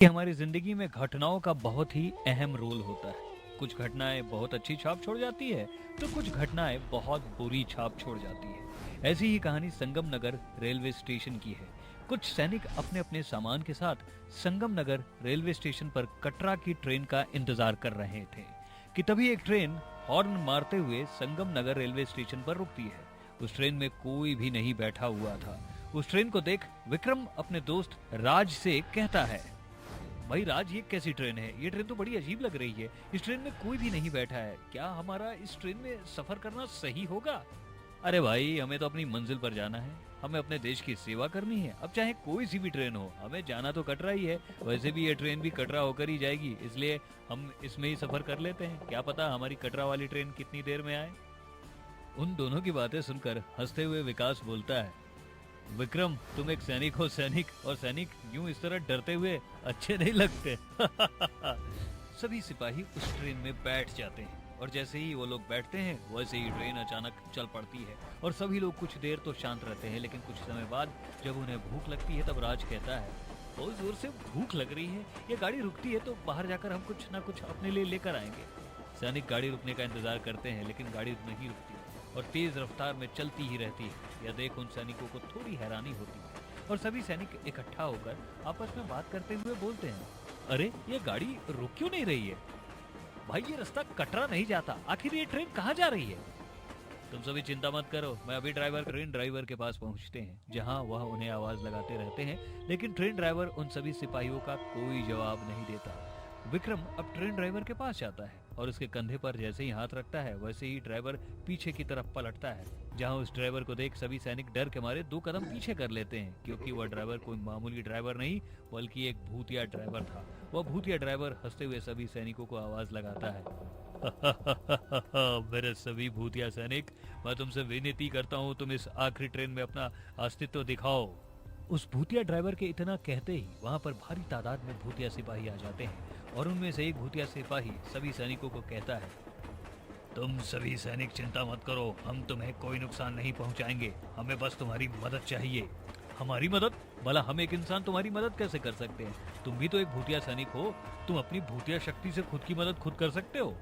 कि हमारी जिंदगी में घटनाओं का बहुत ही अहम रोल होता है। कुछ घटनाएं बहुत अच्छी छाप छोड़ जाती है तो कुछ घटनाएं बहुत बुरी छाप छोड़ जाती है। ऐसी ही कहानी संगम नगर रेलवे स्टेशन की है। कुछ सैनिक अपने अपने सामान के साथ संगम नगर रेलवे स्टेशन पर कटरा की ट्रेन का इंतजार कर रहे थे कि तभी एक ट्रेन हॉर्न मारते हुए संगम नगर रेलवे स्टेशन पर रुकती है। उस ट्रेन में कोई भी नहीं बैठा हुआ था। उस ट्रेन को देख विक्रम अपने दोस्त राज से कहता है, भाई राज, ये कैसी ट्रेन है? ये ट्रेन तो बड़ी अजीब लग रही है। इस ट्रेन में कोई भी नहीं बैठा है। क्या हमारा इस ट्रेन में सफर करना सही होगा? अरे भाई, हमें तो अपनी मंजिल पर जाना है। हमें अपने देश की सेवा करनी है। अब चाहे कोई सी भी ट्रेन हो, हमें जाना तो कटरा ही है। वैसे भी ये ट्रेन भी कटरा होकर ही जाएगी, इसलिए हम इसमें ही सफर कर लेते हैं। क्या पता हमारी कटरा वाली ट्रेन कितनी देर में आए। उन दोनों की बातें सुनकर हंसते हुए विकास बोलता है, विक्रम, तुम एक सैनिक हो सैनिक, और सैनिक यूं इस तरह डरते हुए अच्छे नहीं लगते। सभी सिपाही उस ट्रेन में बैठ जाते हैं और जैसे ही वो लोग बैठते हैं वैसे ही ट्रेन अचानक चल पड़ती है और सभी लोग कुछ देर तो शांत रहते हैं, लेकिन कुछ समय बाद जब उन्हें भूख लगती है तब राज कहता है, बहुत जोर से भूख लग रही है, ये गाड़ी रुकती है तो बाहर जाकर हम कुछ ना कुछ अपने लिए लेकर आएंगे। सैनिक गाड़ी रुकने का इंतजार करते हैं, लेकिन गाड़ी नहीं रुकती और तेज रफ्तार में चलती ही रहती है। यह देख उन सैनिकों को थोड़ी हैरानी होती है और सभी सैनिक इकट्ठा होकर आपस में बात करते हुए बोलते हैं, अरे ये गाड़ी रुक क्यों नहीं रही है? भाई, ये रास्ता कटरा नहीं जाता, आखिर ये ट्रेन कहाँ जा रही है? तुम सभी चिंता मत करो, मैं अभी ट्रेन ड्राइवर के पास पहुंचते हैं, जहां वह उन्हें आवाज लगाते रहते हैं, लेकिन ट्रेन ड्राइवर उन सभी सिपाहियों का कोई जवाब नहीं देता। विक्रम अब ट्रेन ड्राइवर के पास जाता है और उसके कंधे पर जैसे ही हाथ रखता है वैसे ही ड्राइवर पीछे की तरफ पलटता है, जहां उस ड्राइवर को देख सभी सैनिक डर के मारे 2 कदम पीछे कर लेते हैं, क्योंकि वह ड्राइवर कोई मामूली ड्राइवर नहीं बल्कि एक भूतिया ड्राइवर था। वह भूतिया ड्राइवर हंसते हुए सभी सैनिकों को आवाज लगाता है, मेरे सभी भूतिया सैनिक, मैं तुमसे विनती करता हूँ, तुम इस आखिरी ट्रेन में अपना अस्तित्व दिखाओ। उस भूतिया ड्राइवर के इतना कहते ही वहां पर भारी तादाद में भूतिया सिपाही आ जाते हैं और उनमें से एक भूतिया सिपाही सभी सैनिकों को कहता है, तुम सभी सैनिक चिंता मत करो, हम तुम्हें कोई नुकसान नहीं पहुंचाएंगे, हमें बस तुम्हारी मदद चाहिए। हमारी मदद? भला हम एक इंसान तुम्हारी मदद कैसे कर सकते हैं? तुम भी तो एक भूतिया सैनिक हो, तुम अपनी भूतिया शक्ति से खुद की मदद खुद कर सकते हो।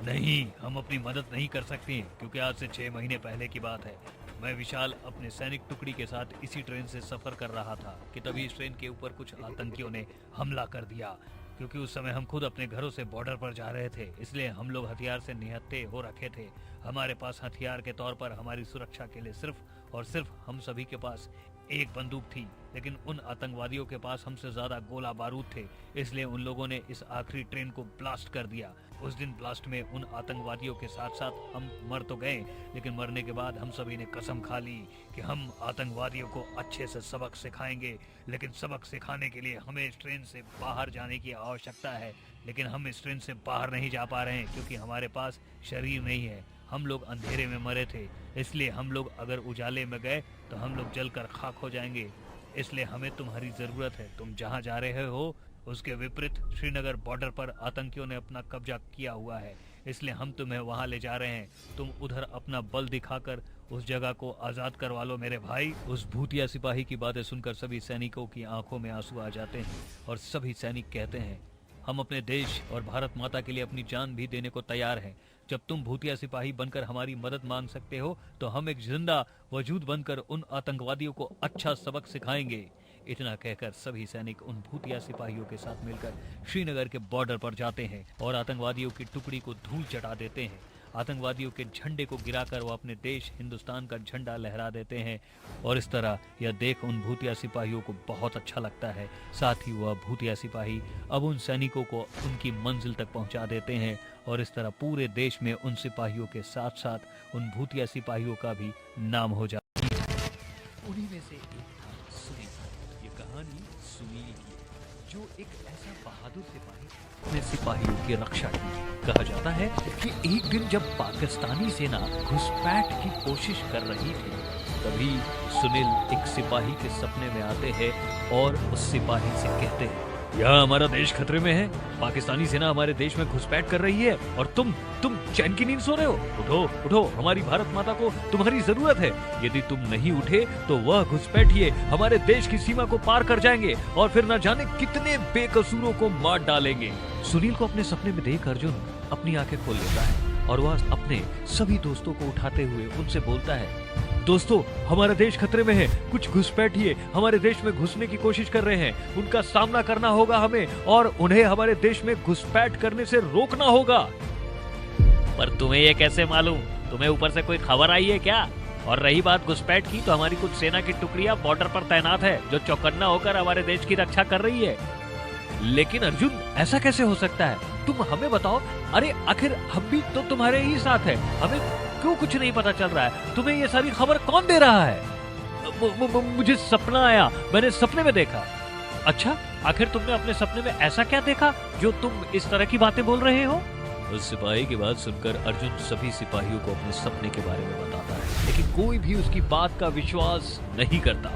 नहीं, हम अपनी मदद नहीं कर सकते, क्योंकि आज से 6 महीने पहले की बात है। मैं विशाल अपने सैनिक टुकड़ी के साथ इसी ट्रेन से सफर कर रहा था कि तभी इस ट्रेन के ऊपर कुछ आतंकियों ने हमला कर दिया। क्योंकि उस समय हम खुद अपने घरों से बॉर्डर पर जा रहे थे, इसलिए हम लोग हथियार से निहत्थे हो रखे थे। हमारे पास हथियार के तौर पर हमारी सुरक्षा के लिए सिर्फ और सिर्फ हम सभी के पास एक बंदूक थी, लेकिन उन आतंकवादियों के पास हमसे ज्यादा गोला बारूद थे, इसलिए उन लोगों ने इस आखिरी ट्रेन को ब्लास्ट कर दिया। उस दिन ब्लास्ट में उन आतंकवादियों के साथ साथ हम मर तो गए, लेकिन मरने के बाद हम सभी ने कसम खा ली कि हम आतंकवादियों को अच्छे से सबक सिखाएंगे। लेकिन सबक सिखाने के लिए हमें इस ट्रेन से बाहर जाने की आवश्यकता है, लेकिन हम इस ट्रेन से बाहर नहीं जा पा रहे हैं क्योंकि हमारे पास शरीर नहीं है। हम लोग अंधेरे में मरे थे, इसलिए हम लोग अगर उजाले में गए तो हम लोग जलकर खाक हो जाएंगे। इसलिए हमें तुम्हारी जरूरत है। तुम जहां जा रहे हो उसके विपरीत श्रीनगर बॉर्डर पर आतंकियों ने अपना कब्जा किया हुआ है, इसलिए हम तुम्हें वहां ले जा रहे हैं। तुम उधर अपना बल दिखाकर उस जगह को आजाद करवा लो मेरे भाई। उस भूतिया सिपाही की बातें सुनकर सभी सैनिकों की आंखों में आंसू आ जाते हैं और सभी सैनिक कहते हैं, हम अपने देश और भारत माता के लिए अपनी जान भी देने को तैयार हैं। जब तुम भूतिया सिपाही बनकर हमारी मदद मांग सकते हो तो हम एक जिंदा वजूद बनकर उन आतंकवादियों को अच्छा सबक सिखाएंगे। इतना कहकर सभी सैनिक उन भूतिया सिपाहियों के साथ मिलकर श्रीनगर के बॉर्डर पर जाते हैं और आतंकवादियों की टुकड़ी को धूल चटा देते हैं। आतंकवादियों के झंडे को गिराकर वो अपने देश हिंदुस्तान का झंडा लहरा देते हैं और इस तरह यह देख उन भूतिया सिपाहियों को बहुत अच्छा लगता है। साथ ही वह भूतिया सिपाही अब उन सैनिकों को उनकी मंजिल तक पहुंचा देते हैं और इस तरह पूरे देश में उन सिपाहियों के साथ साथ उन भूतिया सिपाहियों का भी नाम हो जाता है। उन्हीं में से एक था सुनील। ये कहानी सुनील की है, जो एक ऐसा बहादुर सिपाही अपने सिपाहियों की रक्षा की। कहा जाता है कि एक दिन जब पाकिस्तानी सेना घुसपैठ की कोशिश कर रही थी, तभी सुनील एक सिपाही के सपने में आते हैं और उस सिपाही से कहते हैं, यहाँ हमारा देश खतरे में है, पाकिस्तानी सेना हमारे देश में घुसपैठ कर रही है और तुम चैन की नींद सो रहे हो। उठो उठो, हमारी भारत माता को तुम्हारी जरूरत है। यदि तुम नहीं उठे तो वह घुसपैठिए हमारे देश की सीमा को पार कर जाएंगे और फिर न जाने कितने बेकसूरों को मार डालेंगे। सुनील को अपने सपने में देख अर्जुन अपनी आंखें खोल लेता है और वह अपने सभी दोस्तों को उठाते हुए उनसे बोलता है, दोस्तों हमारा देश खतरे में है, कुछ घुसपैठिए हमारे देश में घुसने की कोशिश कर रहे हैं, उनका सामना करना होगा हमें और उन्हें हमारे देश में घुसपैठ करने से रोकना होगा। पर तुम्हें ये कैसे मालूम? तुम्हें ऊपर से कोई खबर आई है क्या? और रही बात घुसपैठ की, तो हमारी कुछ सेना की टुकड़ियां बॉर्डर पर तैनात है जो चौकन्ना होकर हमारे देश की रक्षा कर रही है। लेकिन अर्जुन ऐसा कैसे हो सकता है? तुम हमें बताओ। अरे आखिर हम भी तो तुम्हारे ही साथ है, हमें क्यों कुछ नहीं पता चल रहा है? तुम्हें ये सारी खबर कौन दे रहा है? मुझे सपना आया, मैंने सपने में देखा। अच्छा, आखिर तुमने अपने सपने में ऐसा क्या देखा जो तुम इस तरह की बातें बोल रहे हो? उस सिपाही की बात सुनकर अर्जुन सभी सिपाहियों को अपने सपने के बारे में बताता है, लेकिन कोई भी उसकी बात का विश्वास नहीं करता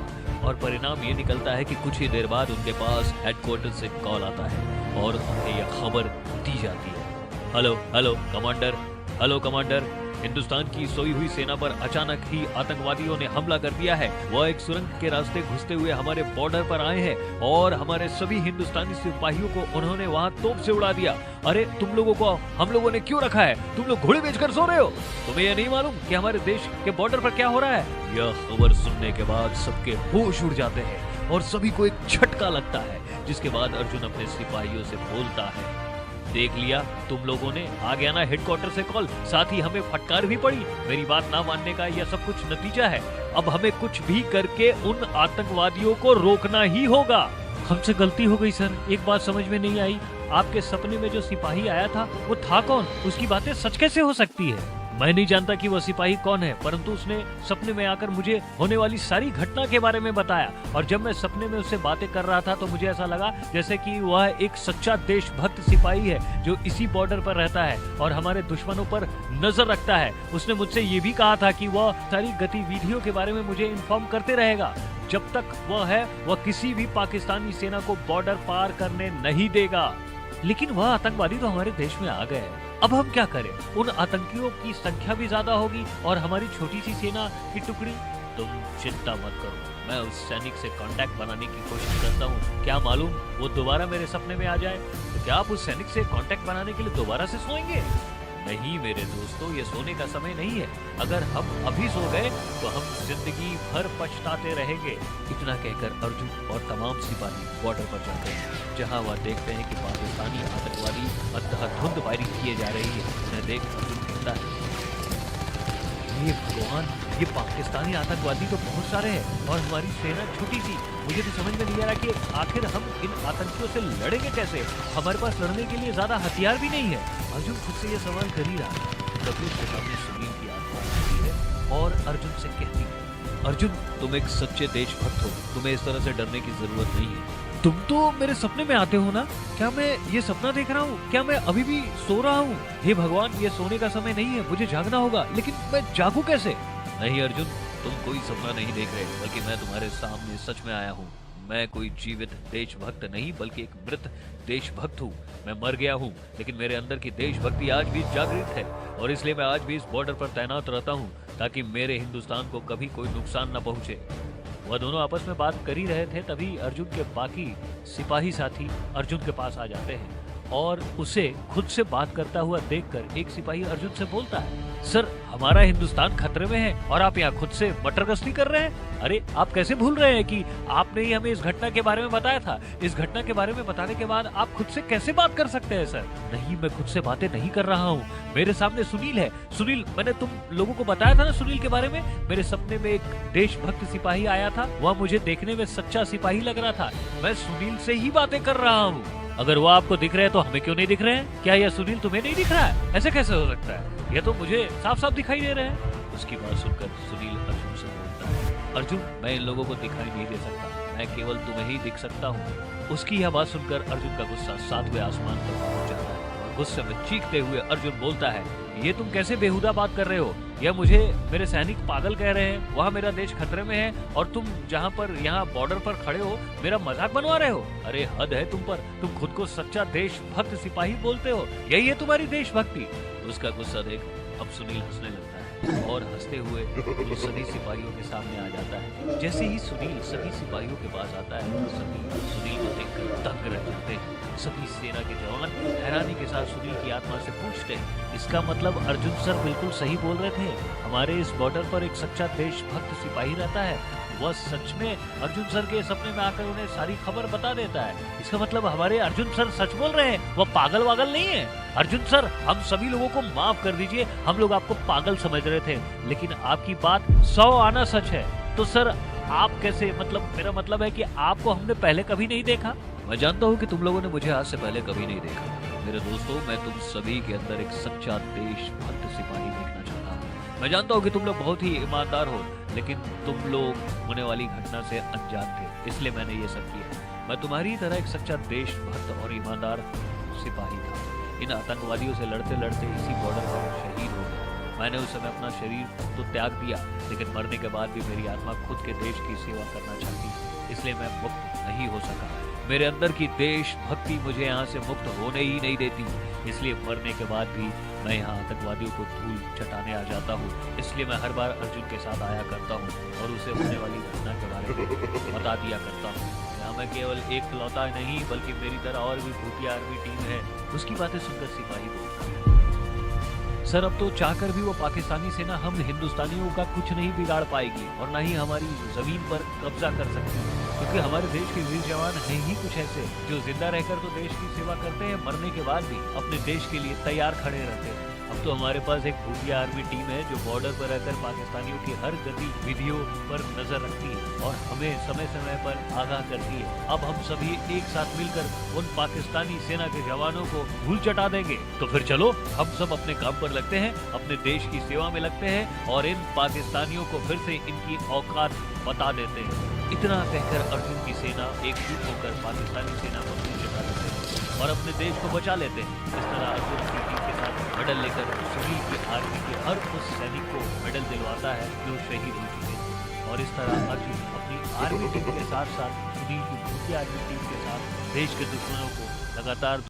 और परिणाम ये निकलता है कि कुछ ही देर बाद उनके पास हेडक्वार्टर से कॉल आता है और उन्हें यह खबर दी जाती है। Hello hello commander, hello commander, Hindustan की सोई हुई सेना पर अचानक ही आतंकवादियों ने हमला कर दिया है। वह एक सुरंग के रास्ते घुसते हुए हमारे बॉर्डर पर आए हैं और हमारे सभी हिंदुस्तानी सिपाहियों को उन्होंने वहां तोप से उड़ा दिया। अरे तुम लोगों को हम लोगों ने क्यों रखा है? तुम लोग घोड़े बेचकर सो रहे हो? तुम्हें यह नहीं मालूम कि हमारे देश के बॉर्डर पर क्या हो रहा है? यह खबर सुनने के बाद सबके होश उड़ जाते हैं और सभी को एक झटका लगता है, जिसके बाद अर्जुन अपने सिपाहियों से बोलता है, देख लिया तुम लोगों ने, आ गया ना हेडक्वार्टर से कॉल, साथ ही हमें फटकार भी पड़ी। मेरी बात ना मानने का यह सब कुछ नतीजा है। अब हमें कुछ भी करके उन आतंकवादियों को रोकना ही होगा। हमसे गलती हो गई सर, एक बात समझ में नहीं आई, आपके सपने में जो सिपाही आया था वो था कौन? उसकी बातें सच कैसे हो सकती है? मैं नहीं जानता कि वह सिपाही कौन है, परंतु उसने सपने में आकर मुझे होने वाली सारी घटना के बारे में बताया और जब मैं सपने में उससे बातें कर रहा था तो मुझे ऐसा लगा जैसे कि वह एक सच्चा देशभक्त सिपाही है जो इसी बॉर्डर पर रहता है और हमारे दुश्मनों पर नजर रखता है। उसने मुझसे ये भी कहा था कि वह सारी गतिविधियों के बारे में मुझे इन्फॉर्म करते रहेगा। जब तक वह है वह किसी भी पाकिस्तानी सेना को बॉर्डर पार करने नहीं देगा। लेकिन वह आतंकवादी तो हमारे देश में आ गए हैं, अब हम क्या करें? उन आतंकियों की संख्या भी ज्यादा होगी और हमारी छोटी सी सेना की टुकड़ी। तुम चिंता मत करो, मैं उस सैनिक से कांटेक्ट बनाने की कोशिश करता हूँ। क्या मालूम वो दोबारा मेरे सपने में आ जाए। तो क्या आप उस सैनिक से कांटेक्ट बनाने के लिए दोबारा से सोएंगे? नहीं मेरे दोस्तों, ये सोने का समय नहीं है। अगर हम अभी सो गए तो हम जिंदगी भर पछताते रहेंगे। इतना कहकर अर्जुन और तमाम सिपाही बॉर्डर पर जाते हैं, जहां वह देखते हैं कि पाकिस्तानी आतंकवादी अंधाधुंध फायरिंग किए जा रही है। उन्हें देख अर्जुन कहता है, ये भगवान, ये पाकिस्तानी आतंकवादी तो बहुत सारे हैं और हमारी सेना छोटी सी। मुझे तो समझ में नहीं आ रहा कि आखिर हम इन आतंकियों से लड़ेंगे कैसे? हमारे पास लड़ने के लिए ज्यादा हथियार भी नहीं है। अर्जुन खुद से ये सवाल कर ही रहा है, तभी उसके सामने सुनील की आत्मा आती है और अर्जुन से कहती है, अर्जुन तुम एक सच्चे देशभक्त हो, तुम्हें इस तरह से डरने की जरूरत नहीं है। तुम तो मेरे सपने में आते हो ना? क्या मैं ये सपना देख रहा हूँ? क्या मैं अभी भी सो रहा हूँ? हे भगवान, ये सोने का समय नहीं है, मुझे जागना होगा, लेकिन मैं जागूं कैसे? नहीं अर्जुन, तुम कोई सपना नहीं देख रहे, बल्कि मैं तुम्हारे सामने सच में आया हूँ। मैं कोई जीवित देशभक्त नहीं बल्कि एक मृत देशभक्त हूँ। मैं मर गया हूँ, लेकिन मेरे अंदर की देशभक्ति आज भी जागृत है और इसलिए मैं आज भी इस बॉर्डर पर तैनात रहता हूँ ताकि मेरे हिंदुस्तान को कभी कोई नुकसान न पहुँचे। वह दोनों आपस में बात कर ही रहे थे, तभी अर्जुन के बाकी सिपाही साथी अर्जुन के पास आ जाते हैं और उसे खुद से बात करता हुआ देखकर एक सिपाही अर्जुन से बोलता है, सर हमारा हिंदुस्तान खतरे में है और आप यहाँ खुद से मटर गश्ती कर रहे हैं। अरे आप कैसे भूल रहे हैं कि आपने ही हमें इस घटना के बारे में बताया था। इस घटना के बारे में बताने के बाद आप खुद से कैसे बात कर सकते हैं? सर नहीं, मैं खुद से बातें नहीं कर रहा हूँ, मेरे सामने सुनील है। सुनील, मैंने तुम लोगों को बताया था ना सुनील के बारे में। मेरे सपने में एक देशभक्त सिपाही आया था, वह मुझे देखने में सच्चा सिपाही लग रहा था। मैं सुनील से ही बातें कर रहा हूँ। अगर वो आपको दिख रहे हैं तो हमें क्यों नहीं दिख रहे हैं? क्या यह सुनील तुम्हें नहीं दिख रहा है? ऐसे कैसे हो सकता है? ये तो मुझे साफ साफ दिखाई दे रहे हैं। उसकी बात सुनकर सुनील अर्जुन से बोलता है, अर्जुन मैं इन लोगों को दिखाई नहीं दे सकता, मैं केवल तुम्हें ही दिख सकता हूँ। उसकी यह बात सुनकर अर्जुन का गुस्सा 7वें आसमान पर पहुंच जाता है और गुस्से में चीखते हुए अर्जुन बोलता है, ये तुम कैसे बेहुदा बात कर रहे हो? यह मुझे मेरे सैनिक पागल कह रहे हैं, वहाँ मेरा देश खतरे में है और तुम जहाँ पर यहाँ बॉर्डर पर खड़े हो मेरा मजाक बनवा रहे हो। अरे हद है तुम पर, तुम खुद को सच्चा देशभक्त सिपाही बोलते हो, यही है तुम्हारी देशभक्ति। उसका गुस्सा देख अब सुनील हंसने लगता है और हंसते हुए वो सभी सिपाहियों के सामने आ जाता है। जैसे ही सुनील सभी सिपाहियों के पास आता है सभी सुनील को देखकर दंग रह जाते हैं। सभी सेना के जवान हैरानी के साथ सुनील की आत्मा से पूछते हैं, इसका मतलब अर्जुन सर बिल्कुल सही बोल रहे थे, हमारे इस बॉर्डर पर एक सच्चा देशभक्त सिपाही रहता है, वह सच में अर्जुन सर के सपने में आकर उन्हें सारी खबर बता देता है। इसका मतलब हमारे अर्जुन सर सच बोल रहे हैं, वह पागल वागल नहीं है। अर्जुन सर हम सभी लोगों को माफ कर दीजिए, हम लोग आपको पागल समझ रहे थे, लेकिन आपकी बात 100 आना सच है। तो सर आप कैसे, मतलब मेरा मतलब है कि आपको हमने पहले कभी नहीं देखा। मैं जानता हूँ कि तुम लोगों ने मुझे आज से पहले कभी नहीं देखा। मेरे दोस्तों मैं तुम सभी के अंदर एक सच्चा देशभक्त सिपाही देखना चाहता हूँ। मैं जानता हूँ कि तुम लोग बहुत ही ईमानदार हो, लेकिन तुम लोग होने वाली घटना से अनजान थे, इसलिए मैंने ये सब किया। मैं तुम्हारी तरह एक सच्चा देशभक्त और ईमानदार सिपाही था। इन आतंकवादियों से लड़ते लड़ते इसी बॉर्डर पर शहीद हो गया। मैंने उस समय अपना शरीर तो त्याग दिया, लेकिन मरने के बाद भी मेरी आत्मा खुद के देश की सेवा करना चाहती, इसलिए मैं मुक्त नहीं हो सका। मेरे अंदर की देशभक्ति मुझे यहाँ से मुक्त होने ही नहीं देती, इसलिए मरने के बाद भी मैं यहाँ आतंकवादियों को धूल चटाने आ जाता हूँ। इसलिए मैं हर बार अर्जुन के साथ आया करता हूँ और उसे होने वाली घटना के बारे में बता दिया करता हूँ। यहाँ मैं केवल एक लौता नहीं बल्कि मेरी तरह और भी भूतिया आर्मी टीम है। उसकी बातें सुनकर सिपाही बोलता है, सर अब तो चाहकर भी वो पाकिस्तानी सेना हम हिंदुस्तानियों का कुछ नहीं बिगाड़ पाएगी और ना ही हमारी जमीन पर कब्जा कर सकती, क्योंकि हमारे देश के वीर जवान हैं ही कुछ ऐसे जो जिंदा रहकर तो देश की सेवा करते हैं, मरने के बाद भी अपने देश के लिए तैयार खड़े रहते हैं। अब तो हमारे पास एक भूतिया आर्मी टीम है जो बॉर्डर पर रहकर पाकिस्तानियों की हर गतिविधियों पर नजर रखती है और हमें समय समय पर आगाह करती है। अब हम सभी एक साथ मिलकर उन पाकिस्तानी सेना के जवानों को धूल चटा देंगे। तो फिर चलो हम सब अपने काम पर लगते हैं, अपने देश की सेवा में लगते हैं और इन पाकिस्तानियों को फिर से इनकी औकात बता देते हैं। इतना कहकर अर्जुन की सेना एकजुट होकर पाकिस्तानी सेना को धूल चटा देते हैं और अपने देश को बचा लेते हैं। इस तरह अर्जुन की टीम के साथ मेडल लेकर सुनील की आर्मी के हर उस सैनिक को मेडल दिलवाता है जो शहीद हो चुके थे। और इस तरह अर्जुन अपनी आर्मी टीम के साथ साथ सुनील की भूतिया आर्मी टीम के साथ देश के दुश्मनों को लगातार